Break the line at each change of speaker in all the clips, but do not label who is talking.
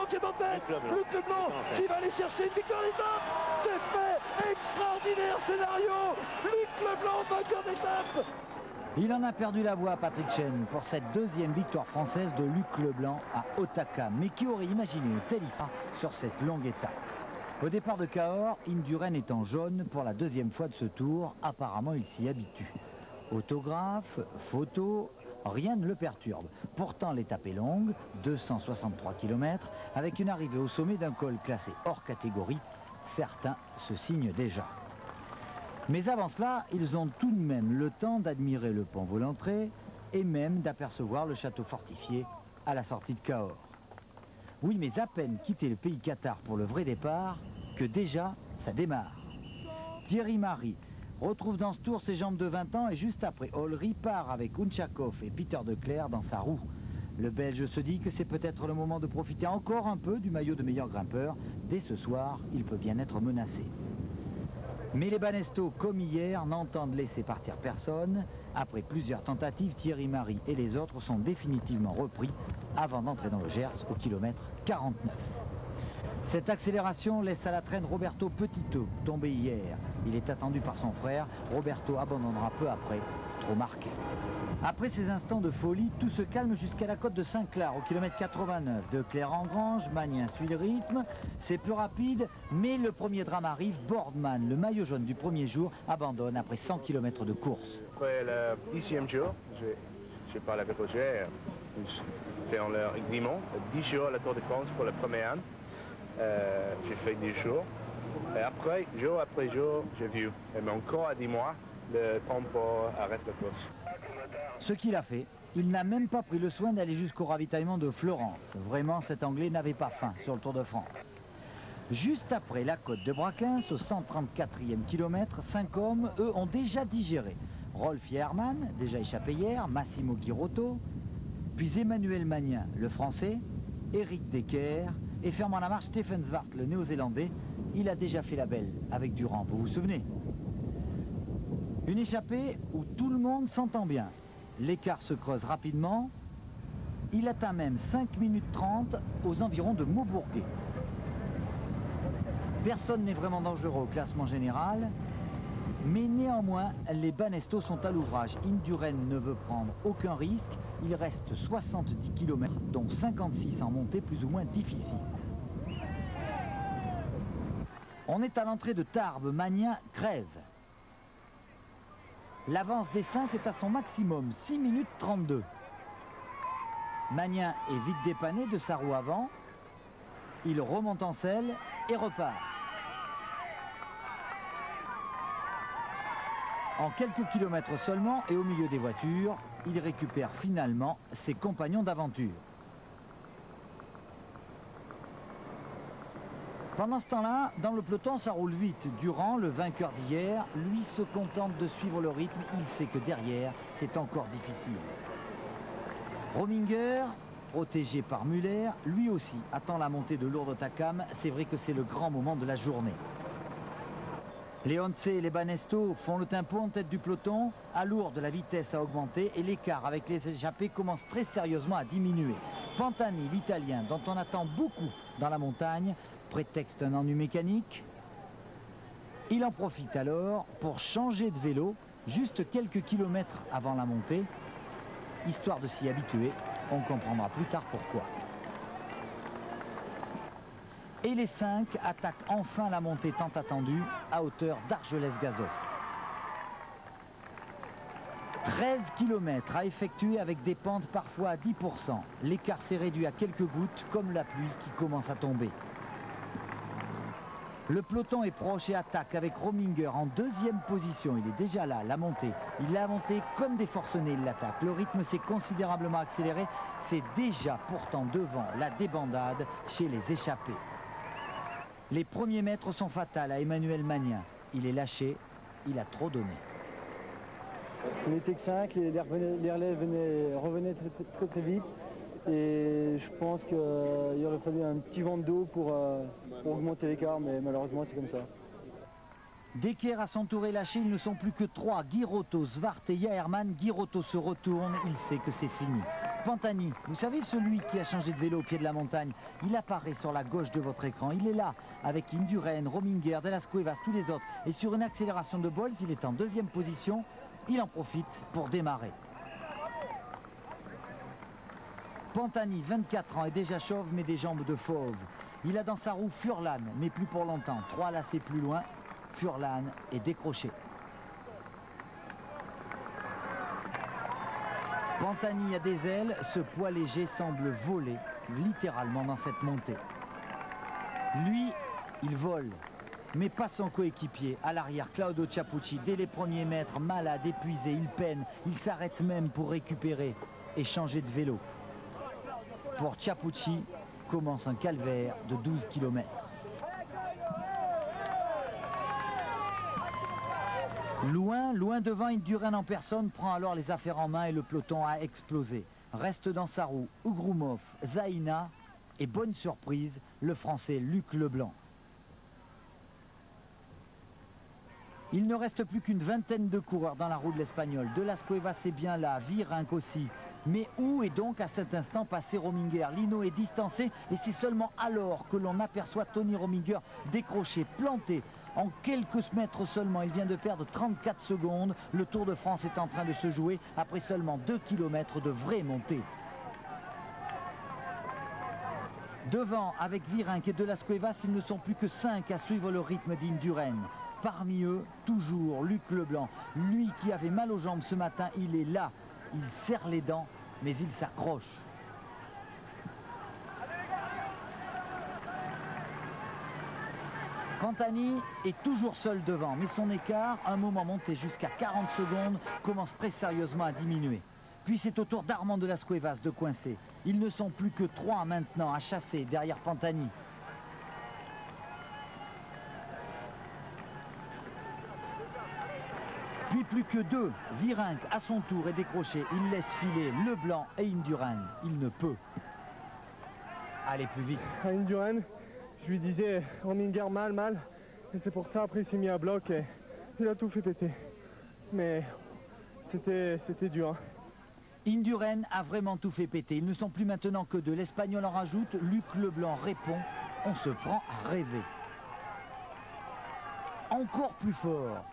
Leblanc qui est en tête. Luc Leblanc qui va aller chercher une victoire d'étape. C'est fait. Extraordinaire scénario. Luc Leblanc, vainqueur d'étape.
Il en a perdu la voix, Patrick Chen, pour cette deuxième victoire française de Luc Leblanc à Otaka. Mais qui aurait imaginé une telle histoire sur cette longue étape? Au départ de Cahors, Indurain est en jaune pour la deuxième fois de ce tour. Apparemment, il s'y habitue. Autographe, photo, rien ne le perturbe. Pourtant, l'étape est longue, 263 km, avec une arrivée au sommet d'un col classé hors catégorie. Certains se signent déjà. Mais avant cela, ils ont tout de même le temps d'admirer le pont Volentrée et même d'apercevoir le château fortifié à la sortie de Cahors. Oui, mais à peine quitté le pays Qatar pour le vrai départ, que déjà, ça démarre. Thierry Marry retrouve dans ce tour ses jambes de 20 ans et juste après, Olry part avec Unchakov et Peter Declercq dans sa roue. Le Belge se dit que c'est peut-être le moment de profiter encore un peu du maillot de meilleur grimpeur. Dès ce soir, il peut bien être menacé. Mais les Banesto, comme hier, n'entendent laisser partir personne. Après plusieurs tentatives, Thierry Marry et les autres sont définitivement repris avant d'entrer dans le Gers au kilomètre 49. Cette accélération laisse à la traîne Roberto Petitto, tombé hier. Il est attendu par son frère. Roberto abandonnera peu après, trop marqué. Après ces instants de folie, tout se calme jusqu'à la côte de Saint-Clar au kilomètre 89. Declercq-Engrange, Magnin suit le rythme. C'est plus rapide, mais le premier drame arrive. Boardman, le maillot jaune du premier jour, abandonne après 100 km de course.
Après le 10e jour, j'ai parlé avec Roger. Fait en leur agrément 10 jours à la Tour de France pour le premier an. J'ai fait 10 jours. Et après jour, j'ai vu. Mais encore à 10 mois, le tempo arrête la course.
Ce qu'il a fait, il n'a même pas pris le soin d'aller jusqu'au ravitaillement de Florence. Vraiment, cet Anglais n'avait pas faim sur le Tour de France. Juste après la côte de Braquins, au 134e kilomètre, 5 hommes, eux, ont déjà digéré. Rolf Jährmann, déjà échappé hier, Massimo Girotto, puis Emmanuel Magnin, le Français, Eric Decker, et fermant la marche, Stefan Zwart, le Néo-Zélandais. Il a déjà fait la belle avec Durand, vous vous souvenez? Une échappée où tout le monde s'entend bien. L'écart se creuse rapidement. Il atteint même 5 minutes 30 aux environs de Maubourguet. Personne n'est vraiment dangereux au classement général. Mais néanmoins, les Banesto sont à l'ouvrage. Indurain ne veut prendre aucun risque. Il reste 70 km, dont 56 en montée plus ou moins difficile. On est à l'entrée de Tarbes. Magnin crève. L'avance des 5 est à son maximum, 6 minutes 32. Magnin est vite dépanné de sa roue avant. Il remonte en selle et repart. En quelques kilomètres seulement et au milieu des voitures, il récupère finalement ses compagnons d'aventure. Pendant ce temps-là, dans le peloton, ça roule vite. Durand, le vainqueur d'hier, lui se contente de suivre le rythme. Il sait que derrière, c'est encore difficile. Rominger, protégé par Muller, lui aussi attend la montée de Lourdes-Takam. C'est vrai que c'est le grand moment de la journée. Les Once et les Banesto font le tempo en tête du peloton. À Lourdes, la vitesse a augmenté et l'écart avec les échappés commence très sérieusement à diminuer. Pantani, l'Italien, dont on attend beaucoup dans la montagne, prétexte un ennui mécanique. Il en profite alors pour changer de vélo juste quelques kilomètres avant la montée. Histoire de s'y habituer, on comprendra plus tard pourquoi. Et les 5 attaquent enfin la montée tant attendue à hauteur d'Argelès-Gazost. 13 km à effectuer avec des pentes parfois à 10%. L'écart s'est réduit à quelques gouttes comme la pluie qui commence à tomber. Le peloton est proche et attaque avec Rominger en deuxième position. Il est déjà là, la montée. Il l'a montée comme des forcenés, il l'attaque. Le rythme s'est considérablement accéléré. C'est déjà pourtant devant la débandade chez les échappés. Les premiers mètres sont fatals à Emmanuel Magnin. Il est lâché, il a trop donné.
On n'était que 5, les relais revenaient très vite. Et je pense qu'il aurait fallu un petit vent de dos pour augmenter l'écart, mais malheureusement c'est comme ça.
Decker à son tour est lâché, ils ne sont plus que 3. Girotto, Zwart et Jaherman. Girotto se retourne, il sait que c'est fini. Pantani, vous savez celui qui a changé de vélo au pied de la montagne, il apparaît sur la gauche de votre écran. Il est là avec Indurain, Rominger, De Las Cuevas, tous les autres. Et sur une accélération de Boels, il est en deuxième position. Il en profite pour démarrer. Pantani, 24 ans, est déjà chauve mais des jambes de fauve. Il a dans sa roue Furlan, mais plus pour longtemps. 3 lacets plus loin, Furlan est décroché. Pantani a des ailes, ce poids léger semble voler littéralement dans cette montée. Lui, il vole, mais pas son coéquipier. À l'arrière, Claudio Chiappucci, dès les premiers mètres, malade, épuisé, il peine, il s'arrête même pour récupérer et changer de vélo. Pour Chiappucci, commence un calvaire de 12 km. Loin devant, Indurain en personne prend alors les affaires en main et le peloton a explosé. Reste dans sa roue Ougroumov, Zaïna et bonne surprise, le Français Luc Leblanc. Il ne reste plus qu'une vingtaine de coureurs dans la roue de l'Espagnol. De Las Cuevas est bien là, Virenque aussi. Mais où est donc à cet instant passé Rominger? Lino est distancé et c'est seulement alors que l'on aperçoit Tony Rominger décroché, planté. En quelques mètres seulement, il vient de perdre 34 secondes. Le Tour de France est en train de se jouer après seulement 2 km de vraie montée. Devant, avec Virenque et De Las Cuevas, ils ne sont plus que 5 à suivre le rythme d'Indurain. Parmi eux, toujours Luc Leblanc. Lui qui avait mal aux jambes ce matin, il est là. Il serre les dents, mais il s'accroche. Pantani est toujours seul devant, mais son écart, un moment monté jusqu'à 40 secondes, commence très sérieusement à diminuer. Puis c'est au tour d'Armand De Las Cuevas de coincer. Ils ne sont plus que 3 maintenant à chasser derrière Pantani. Puis plus que 2. Virenque à son tour est décroché. Il laisse filer Leblanc et Indurain. Il ne peut aller plus vite.
À Indurain, je lui disais Rominger mal. Et c'est pour ça après il s'est mis à bloc et il a tout fait péter. Mais c'était dur. Hein.
Indurain a vraiment tout fait péter. Ils ne sont plus maintenant que 2. L'Espagnol en rajoute. Luc Leblanc répond. On se prend à rêver. Encore plus fort.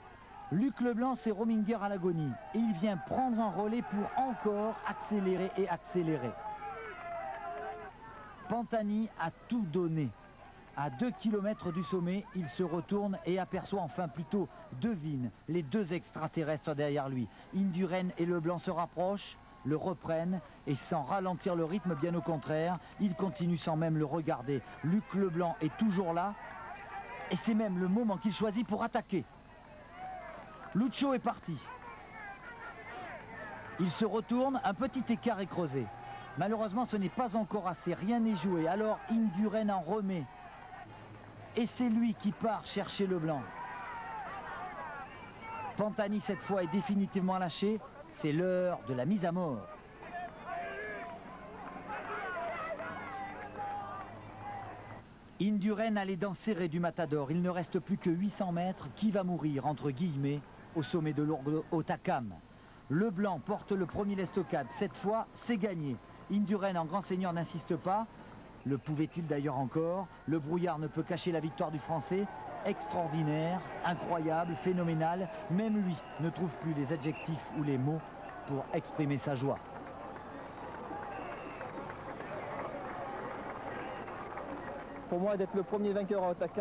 Luc Leblanc, c'est Rominger à l'agonie. Et il vient prendre un relais pour encore accélérer et accélérer. Pantani a tout donné. À 2 km du sommet, il se retourne et aperçoit enfin plutôt devine les 2 extraterrestres derrière lui. Indurain et Leblanc se rapprochent, le reprennent et sans ralentir le rythme, bien au contraire, ils continuent sans même le regarder. Luc Leblanc est toujours là et c'est même le moment qu'il choisit pour attaquer. Lucho est parti. Il se retourne, un petit écart est creusé. Malheureusement, ce n'est pas encore assez, rien n'est joué. Alors Indurain en remet. Et c'est lui qui part chercher Leblanc. Pantani, cette fois, est définitivement lâché. C'est l'heure de la mise à mort. Indurain a les dents serrées du Matador. Il ne reste plus que 800 mètres. Qui va mourir, entre guillemets, au sommet de l'Otakam? Leblanc porte le premier l'estocade. Cette fois, c'est gagné. Indurain, en grand seigneur, n'insiste pas. Le pouvait-il d'ailleurs encore? Le brouillard ne peut cacher la victoire du Français. Extraordinaire, incroyable, phénoménal. Même lui ne trouve plus les adjectifs ou les mots pour exprimer sa joie.
Pour moi, d'être le premier vainqueur à Otakam,